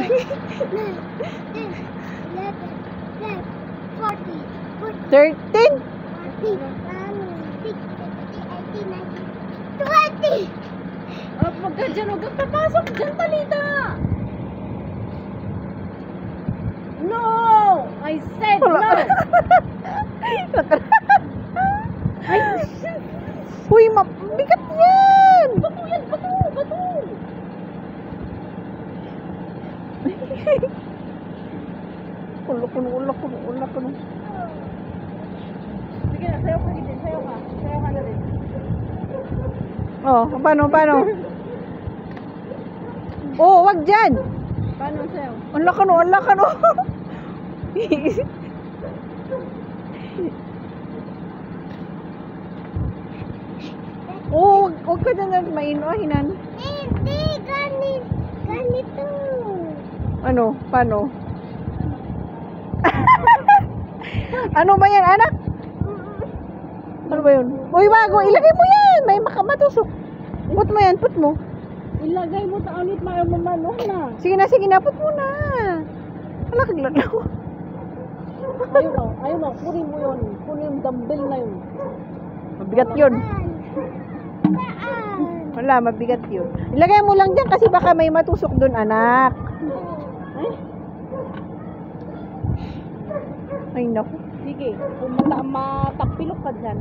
13? 20! Oh, pag ka dyan, huwag kang papasok dyan, Talita! No! I said no! Ay, Uy, mabigat yan! bato yan, bato! Ulak ko. Sige na, sayo ka din, sayo ka na rin. Oh, paano? Oh, wag dyan! Paano sayo? Ulak ka no. Oh, wag ka dyan hinan. Hindi, ganito. Ano? Paano? Ano ba yan, anak? Ano ba yun? Uy, bago, ilagay mo yan. May matusok. Put mo yan, put mo. Ilagay mo sa ulit, mamano na. Sige na, put mo na. Wala kang lalaw. Ayaw mo, kunin mo yun. Kunin yung dumbbell na yun. Mabigat yun. Wala, mabigat yun. Ilagay mo lang dyan kasi baka may matusok dun, anak. Ay, naku. Sige, kung matapilok ka dyan.